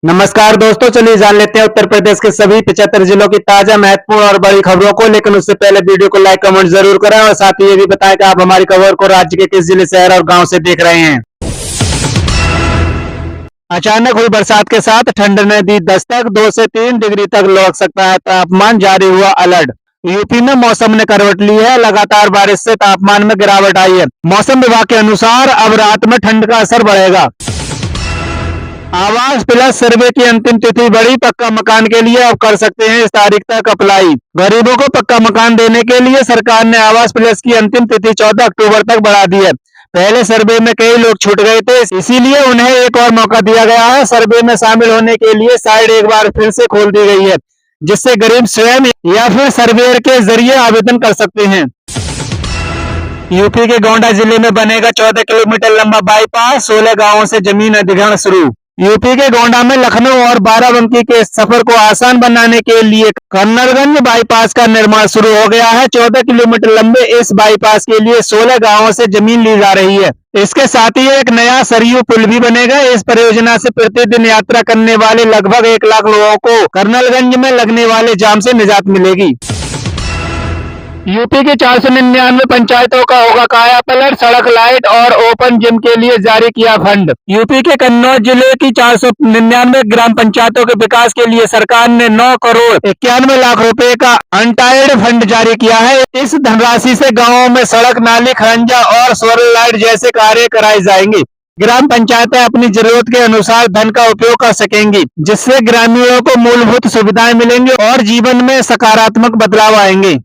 नमस्कार दोस्तों, चलिए जान लेते हैं उत्तर प्रदेश के सभी 75 जिलों की ताजा महत्वपूर्ण और बड़ी खबरों को। लेकिन उससे पहले वीडियो को लाइक कमेंट जरूर करें और साथ ही ये भी बताएं कि आप हमारी खबर को राज्य के किस जिले, शहर और गांव से देख रहे हैं। अचानक हुई बरसात के साथ ठंड ने दी दस्तक, 2 से 3 डिग्री तक लुढ़क सकता है तापमान, जारी हुआ अलर्ट। यूपी में मौसम ने करवट ली है, लगातार बारिश से तापमान में गिरावट आई है। मौसम विभाग के अनुसार अब रात में ठंड का असर बढ़ेगा। आवास प्लस सर्वे की अंतिम तिथि बढ़ी, पक्का मकान के लिए अब कर सकते हैं इस तारीख तक अप्लाई। गरीबों को पक्का मकान देने के लिए सरकार ने आवास प्लस की अंतिम तिथि 14 अक्टूबर तक बढ़ा दी है। पहले सर्वे में कई लोग छूट गए थे, इसीलिए उन्हें एक और मौका दिया गया है। सर्वे में शामिल होने के लिए साइट एक बार फिर से खोल दी गई है, जिससे गरीब स्वयं या फिर सर्वेयर के जरिए आवेदन कर सकते हैं। यूपी के गोंडा जिले में बनेगा 14 किलोमीटर लंबा बाईपास, 16 गांवों से जमीन अधिग्रहण शुरू। यूपी के गोंडा में लखनऊ और बाराबंकी के सफर को आसान बनाने के लिए कर्नलगंज बाईपास का निर्माण शुरू हो गया है। 14 किलोमीटर लंबे इस बाईपास के लिए 16 गांवों से जमीन ली जा रही है। इसके साथ ही एक नया सरयू पुल भी बनेगा। इस परियोजना से प्रतिदिन यात्रा करने वाले लगभग 1 लाख लोगों को कर्नलगंज में लगने वाले जाम से निजात मिलेगी। यूपी की 499 पंचायतों का होगा कायापलट, सड़क, लाइट और ओपन जिम के लिए जारी किया फंड। यूपी के कन्नौज जिले की 499 ग्राम पंचायतों के विकास के लिए सरकार ने 9 करोड़ 91 लाख रुपए का अनटाइड फंड जारी किया है। इस धनराशि से गाँवों में सड़क, नाली, खरंजा और सोलर लाइट जैसे कार्य कराए जाएंगे। ग्राम पंचायतें अपनी जरूरत के अनुसार धन का उपयोग कर सकेंगी, जिससे ग्रामीणों को मूलभूत सुविधाएं मिलेंगी और जीवन में सकारात्मक बदलाव आएंगे।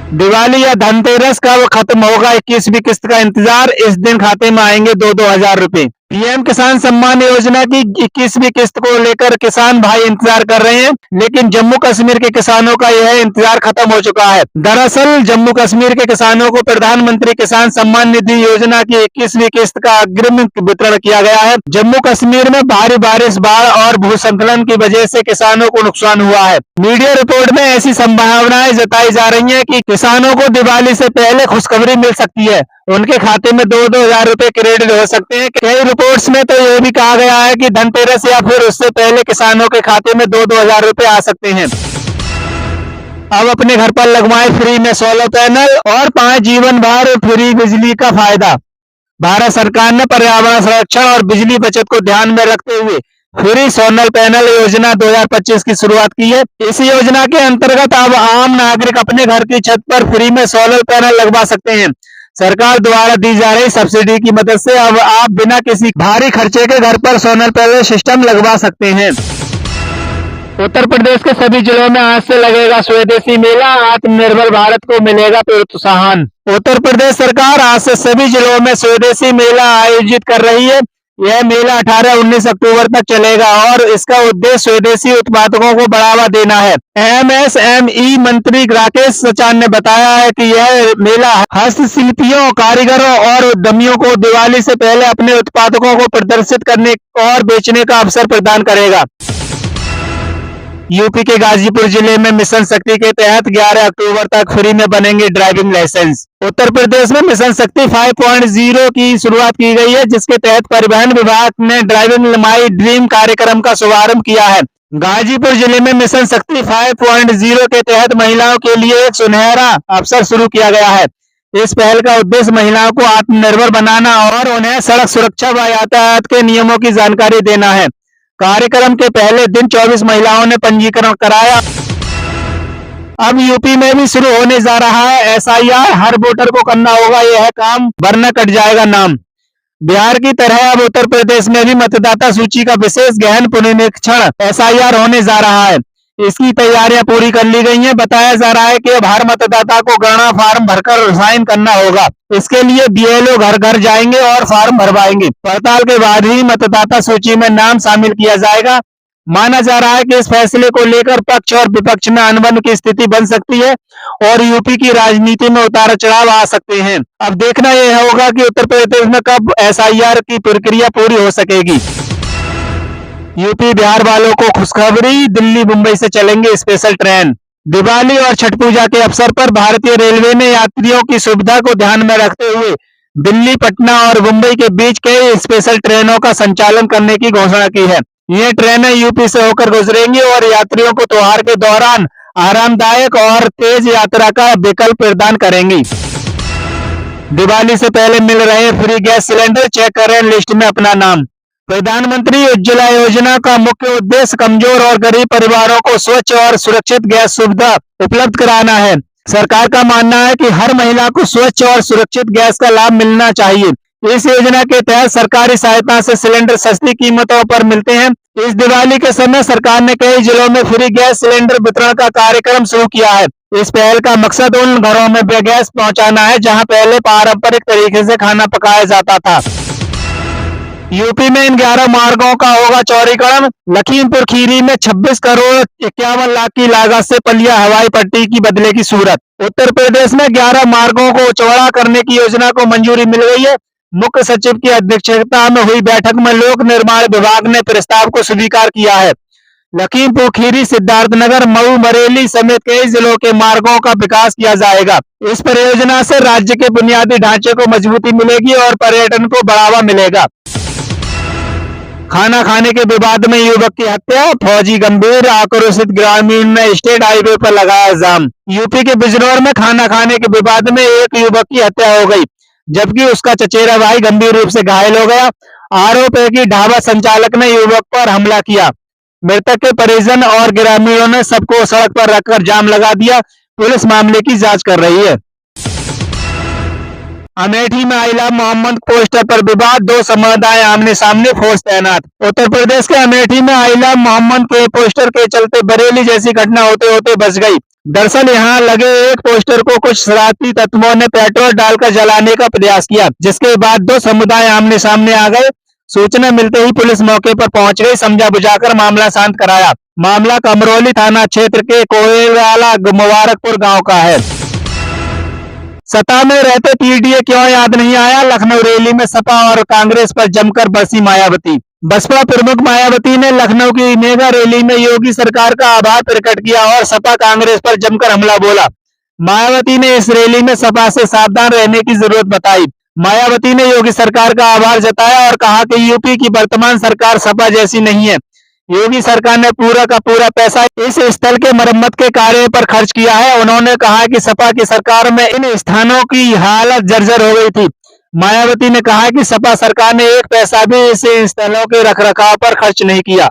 दिवाली या धनतेरस कब खत्म होगा 21वीं किस्त का इंतजार, इस दिन खाते में आएंगे 2-2 हजार रुपए। पीएम किसान सम्मान योजना की 21वीं किस्त को लेकर किसान भाई इंतजार कर रहे हैं, लेकिन जम्मू कश्मीर के किसानों का यह इंतजार खत्म हो चुका है। दरअसल जम्मू कश्मीर के किसानों को प्रधानमंत्री किसान सम्मान निधि योजना की 21वीं किस्त का अग्रिम वितरण किया गया है। जम्मू कश्मीर में भारी बारिश, बाढ़ और भूस्खलन की वजह से किसानों को नुकसान हुआ है। मीडिया रिपोर्ट में ऐसी संभावनाएं जताई जा रही है कि किसानों को दिवाली से पहले खुशखबरी मिल सकती है, उनके खाते में 2-2 हजार रुपए क्रेडिट हो सकते हैं। कई रिपोर्ट्स में तो यह भी कहा गया है कि धनतेरस या फिर उससे पहले किसानों के खाते में 2-2 हजार रुपए आ सकते हैं। अब अपने घर पर लगवाएं फ्री में सोलर पैनल और 5 जीवन भर फ्री बिजली का फायदा। भारत सरकार ने पर्यावरण संरक्षण और बिजली बचत को ध्यान में रखते हुए फ्री सोलर पैनल योजना 2025 की शुरुआत की है। इस योजना के अंतर्गत अब आम नागरिक अपने घर की छत पर फ्री में सोलर पैनल लगवा सकते हैं। सरकार द्वारा दी जा रही सब्सिडी की मदद से अब आप बिना किसी भारी खर्चे के घर पर सोलर पैनल सिस्टम लगवा सकते हैं। उत्तर प्रदेश के सभी जिलों में आज से लगेगा स्वदेशी मेला, आत्मनिर्भर भारत को मिलेगा प्रोत्साहन। उत्तर प्रदेश सरकार आज से सभी जिलों में स्वदेशी मेला आयोजित कर रही है। यह मेला 18-19 अक्टूबर तक चलेगा और इसका उद्देश्य स्वदेशी उत्पादकों को बढ़ावा देना है। एमएसएमई मंत्री राकेश सचान ने बताया है कि यह मेला हस्तशिल्पियों, कारीगरों और उद्यमियों को दिवाली से पहले अपने उत्पादकों को प्रदर्शित करने और बेचने का अवसर प्रदान करेगा। यूपी के गाजीपुर जिले में मिशन शक्ति के तहत 11 अक्टूबर तक फ्री में बनेंगे ड्राइविंग लाइसेंस। उत्तर प्रदेश में मिशन शक्ति 5.0 की शुरुआत की गई है, जिसके तहत परिवहन विभाग ने ड्राइविंग माई ड्रीम कार्यक्रम का शुभारंभ किया है। गाजीपुर जिले में मिशन शक्ति 5.0 के तहत महिलाओं के लिए एक सुनहरा अवसर शुरू किया गया है। इस पहल का उद्देश्य महिलाओं को आत्मनिर्भर बनाना और उन्हें सड़क सुरक्षा व यातायात के नियमों की जानकारी देना है। कार्यक्रम के पहले दिन 24 महिलाओं ने पंजीकरण कराया। अब यूपी में भी शुरू होने जा रहा है एसआईआर, हर वोटर को करना होगा यह काम, वरना कट जाएगा नाम। बिहार की तरह अब उत्तर प्रदेश में भी मतदाता सूची का विशेष गहन पुनरीक्षण एसआईआर होने जा रहा है। इसकी तैयारियां पूरी कर ली गई हैं। बताया जा रहा है कि अब हर मतदाता को गणना फार्म भरकर साइन करना होगा। इसके लिए बीएलओ घर घर जाएंगे और फार्म भरवाएंगे। पड़ताल के बाद ही मतदाता सूची में नाम शामिल किया जाएगा। माना जा रहा है कि इस फैसले को लेकर पक्ष और विपक्ष में अनबन की स्थिति बन सकती है और यूपी की राजनीति में उतार चढ़ाव आ सकते हैं। अब देखना यह होगा कि उत्तर प्रदेश में कब एसआईआर की प्रक्रिया पूरी हो सकेगी। यूपी बिहार वालों को खुशखबरी, दिल्ली मुंबई से चलेंगे स्पेशल ट्रेन। दिवाली और छठ पूजा के अवसर पर भारतीय रेलवे ने यात्रियों की सुविधा को ध्यान में रखते हुए दिल्ली, पटना और मुंबई के बीच कई स्पेशल ट्रेनों का संचालन करने की घोषणा की है। ये ट्रेनें यूपी से होकर गुजरेंगी और यात्रियों को त्योहार के दौरान आरामदायक और तेज यात्रा का विकल्प प्रदान करेंगी। दिवाली से पहले मिल रहे फ्री गैस सिलेंडर, चेक करें लिस्ट में अपना नाम। प्रधानमंत्री उज्ज्वला योजना का मुख्य उद्देश्य कमजोर और गरीब परिवारों को स्वच्छ और सुरक्षित गैस सुविधा उपलब्ध कराना है। सरकार का मानना है कि हर महिला को स्वच्छ और सुरक्षित गैस का लाभ मिलना चाहिए। इस योजना के तहत सरकारी सहायता से सिलेंडर सस्ती कीमतों पर मिलते हैं। इस दिवाली के समय सरकार ने कई जिलों में फ्री गैस सिलेंडर वितरण का कार्यक्रम शुरू किया है। इस पहल का मकसद उन घरों में गैस पहुंचाना है जहां पहले पारंपरिक तरीके से खाना पकाया जाता था। यूपी में इन 11 मार्गों का होगा चौड़ीकरण। लखीमपुर खीरी में 26 करोड़ 51 लाख की लागत से पलिया हवाई पट्टी की बदलेगी सूरत। उत्तर प्रदेश में 11 मार्गों को चौड़ा करने की योजना को मंजूरी मिल गई है। मुख्य सचिव की अध्यक्षता में हुई बैठक में लोक निर्माण विभाग ने प्रस्ताव को स्वीकार किया है। लखीमपुर खीरी, सिद्धार्थनगर, मऊ, बरेली समेत कई जिलों के मार्गों का विकास किया जाएगा। इस परियोजना से राज्य के बुनियादी ढांचे को मजबूती मिलेगी और पर्यटन को बढ़ावा मिलेगा। खाना खाने के विवाद में युवक की हत्या, फौजी गंभीर, आक्रोशित ग्रामीण ने स्टेट हाईवे पर लगाया जाम। यूपी के बिजनौर में खाना खाने के विवाद में एक युवक की हत्या हो गई, जबकि उसका चचेरा भाई गंभीर रूप से घायल हो गया। आरोप है कि ढाबा संचालक ने युवक पर हमला किया। मृतक के परिजन और ग्रामीणों ने सबको सड़क पर रखकर जाम लगा दिया। पुलिस मामले की जांच कर रही है। अमेठी में आई लव मोहम्मद पोस्टर पर विवाद, दो समुदाय आमने सामने, फोर्स तैनात। उत्तर प्रदेश के अमेठी में आई लव मोहम्मद के पोस्टर के चलते बरेली जैसी घटना होते होते बच गई। दरअसल यहां लगे एक पोस्टर को कुछ शरारती तत्वों ने पेट्रोल डालकर जलाने का प्रयास किया, जिसके बाद दो समुदाय आमने सामने आ गए। सूचना मिलते ही पुलिस मौके पर पहुंच गई, समझा बुझाकर मामला शांत कराया। मामला कमरौली थाना क्षेत्र के कोयलवाला मुबारकपुर गांव का है। सत्ता में रहते पीडीए क्यों याद नहीं आया, लखनऊ रैली में सपा और कांग्रेस पर जमकर बरसी मायावती। बसपा प्रमुख मायावती ने लखनऊ की मेगा रैली में योगी सरकार का आभार प्रकट किया और सपा कांग्रेस पर जमकर हमला बोला। मायावती ने इस रैली में सपा से सावधान रहने की जरूरत बताई। मायावती ने योगी सरकार का आभार जताया और कहा कि यूपी की वर्तमान सरकार सपा जैसी नहीं है। योगी सरकार ने पूरा का पूरा पैसा इस स्थल के मरम्मत के कार्य पर खर्च किया है। उन्होंने कहा कि सपा की सरकार में इन स्थानों की हालत जर्जर हो गई थी। मायावती ने कहा कि सपा सरकार ने एक पैसा भी इस स्थलों के रखरखाव पर खर्च नहीं किया।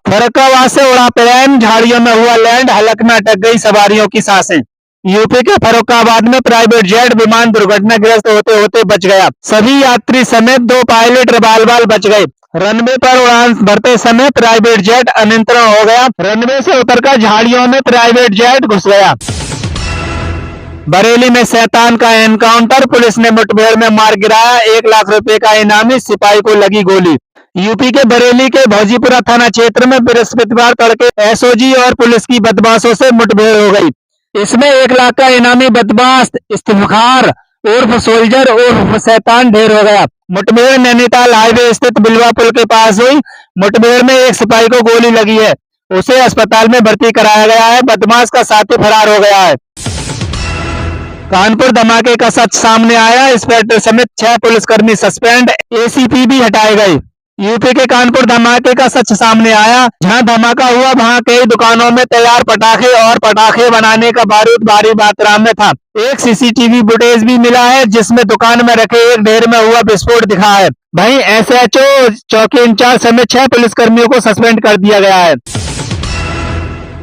फर्रुखाबाद से उड़ा प्लेन, झाड़ियों में हुआ लैंड, हलक में अटक गई सवारियों की सांसें। यूपी के फर्रुखाबाद में प्राइवेट जेट विमान दुर्घटनाग्रस्त होते होते बच गया। सभी यात्री समेत 2 पायलट बाल बच गए। रनवे पर उड़ान भरते समय प्राइवेट जेट अनियंत्रण हो गया। रनवे से उतरकर झाड़ियों में प्राइवेट जेट घुस गया। बरेली में शैतान का एनकाउंटर, पुलिस ने मुठभेड़ में मार गिराया। 1 लाख रुपए का इनामी, सिपाही को लगी गोली। यूपी के बरेली के भौजीपुरा थाना क्षेत्र में बृहस्पतिवार तड़के एसओजी और पुलिस की बदमाशों से मुठभेड़ हो गई। इसमें 1 लाख का इनामी बदमाश इफ्तिखार उर्फ सोल्जर उर्फ शैतान ढेर हो गया। मुठभेड़ नैनीताल हाईवे स्थित बिलवा पुल के पास हुई। मुठभेड़ में एक सिपाही को गोली लगी है, उसे अस्पताल में भर्ती कराया गया है। बदमाश का साथी फरार हो गया है। कानपुर धमाके का सच सामने आया, इंस्पेक्टर समेत 6 पुलिसकर्मी सस्पेंड, एसीपी भी हटाए गए। यूपी के कानपुर धमाके का सच सामने आया। जहां धमाका हुआ वहां कई दुकानों में तैयार पटाखे और पटाखे बनाने का बारूद भारी मात्रा में था। एक सीसीटीवी फुटेज भी मिला है जिसमें दुकान में रखे एक ढेर में हुआ विस्फोट दिखा है। वहीं एसएचओ चौकी इंचार्ज समेत 6 पुलिसकर्मियों को सस्पेंड कर दिया गया है।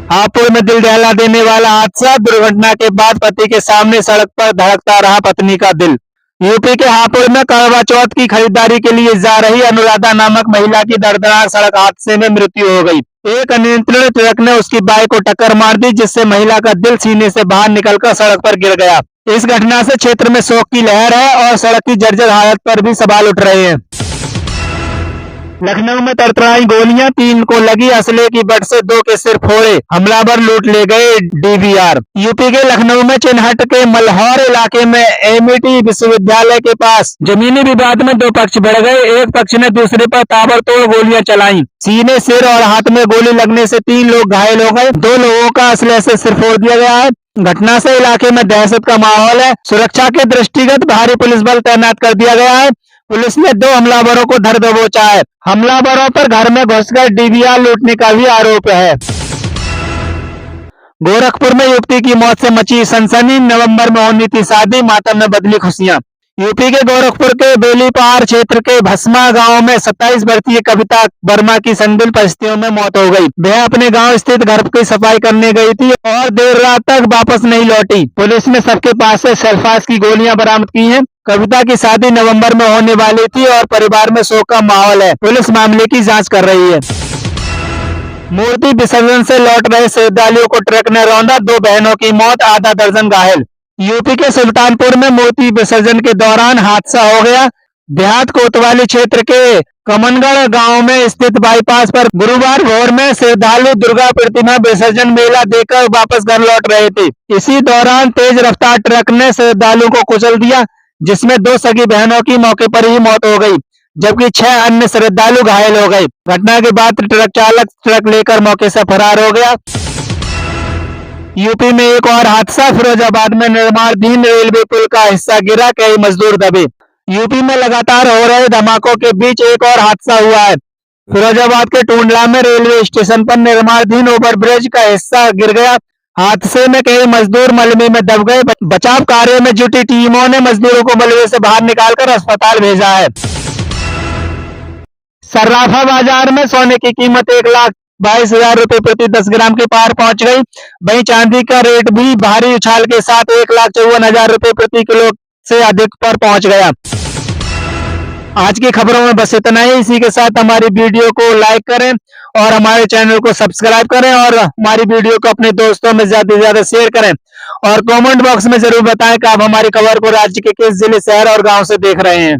हापुड़ में दिल दहला देने वाला हादसा, दुर्घटना के बाद पति के सामने सड़क पर धड़कता रहा पत्नी का दिल। यूपी के हापुड़ में करवा चौथ की खरीदारी के लिए जा रही अनुराधा नामक महिला की दर्दनाक सड़क हादसे में मृत्यु हो गई। एक अनियंत्रित ट्रक ने उसकी बाइक को टक्कर मार दी, जिससे महिला का दिल सीने से बाहर निकलकर सड़क पर गिर गया। इस घटना से क्षेत्र में शोक की लहर है और सड़क की जर्जर हालत पर भी सवाल उठ रहे हैं। लखनऊ में तड़तड़ाई गोलियां, 3 को लगी असले की बट से 2 के सिर फोड़े, हमलावर लूट ले गए डीवीआर। यूपी के लखनऊ में चिन्हट के मल्हौर इलाके में एमईटी विश्वविद्यालय के पास जमीनी विवाद में 2 पक्ष बढ़ गए। एक पक्ष ने दूसरे पर ताबड़तोड़ गोलियां चलाई। सीने, सिर और हाथ में गोली लगने से 3 लोग घायल हो गए। 2 लोगों का असले से सिर फोड़ दिया गया है। घटना से इलाके में दहशत का माहौल है। सुरक्षा के दृष्टिगत भारी पुलिस बल तैनात कर दिया गया है। पुलिस ने 2 हमलावरों को धर दबोचा है। हमलावरों पर घर में घुसकर डीवीआर लूटने का भी आरोप है। गोरखपुर में युवती की मौत से मची सनसनी, नवंबर में होनी थी शादी, मातम में बदली खुशियां। यूपी के गोरखपुर के बेलीपार क्षेत्र के भस्मा गांव में 27 वर्षीय कविता वर्मा की संदिग्ध परिस्थितियों में मौत हो गई। वह अपने गांव स्थित घर की सफाई करने गई थी और देर रात तक वापस नहीं लौटी। पुलिस ने सबके पास से सल्फास की गोलियां बरामद की हैं। कविता की शादी नवंबर में होने वाली थी और परिवार में शोक का माहौल है। पुलिस मामले की जांच कर रही है। मूर्ति विसर्जन से लौट रहे श्रद्धालुओं को ट्रक ने रौंदा, 2 बहनों की मौत, आधा दर्जन घायल। यूपी के सुल्तानपुर में मूर्ति विसर्जन के दौरान हादसा हो गया। देहात कोतवाली क्षेत्र के कमनगढ़ गांव में स्थित बाईपास पर गुरुवार भोर में श्रद्धालु दुर्गा प्रतिमा विसर्जन मेला देखकर वापस घर लौट रहे थे। इसी दौरान तेज रफ्तार ट्रक ने श्रद्धालुओं को कुचल दिया, जिसमें 2 सगी बहनों की मौके पर ही मौत हो गई, जबकि 6 अन्य श्रद्धालु घायल हो गए। घटना के बाद ट्रक चालक ट्रक लेकर मौके से फरार हो गया। यूपी में एक और हादसा, फिरोजाबाद में निर्माणाधीन रेलवे पुल का हिस्सा गिरा, कई मजदूर दबे। यूपी में लगातार हो रहे धमाकों के बीच एक और हादसा हुआ है। फिरोजाबाद के टूंडला में रेलवे स्टेशन पर निर्माणाधीन ओवरब्रिज का हिस्सा गिर गया। हादसे में कई मजदूर मलबे में दब गए। बचाव कार्य में जुटी टीमों ने मजदूरों को मलबे से बाहर निकालकर अस्पताल भेजा है। सर्राफा बाजार में सोने की कीमत 1,22,000 रुपए प्रति 10 ग्राम के पार पहुंच गई। वहीं चांदी का रेट भी भारी उछाल के साथ 1,54,000 रुपए प्रति किलो से अधिक पर पहुंच गया। आज की खबरों में बस इतना ही। इसी के साथ हमारी वीडियो को लाइक करें और हमारे चैनल को सब्सक्राइब करें और हमारी वीडियो को अपने दोस्तों में ज्यादा से ज्यादा शेयर करें और कमेंट बॉक्स में जरूर बताएं कि आप हमारी खबर को राज्य के किस जिले, शहर और गांव से देख रहे हैं।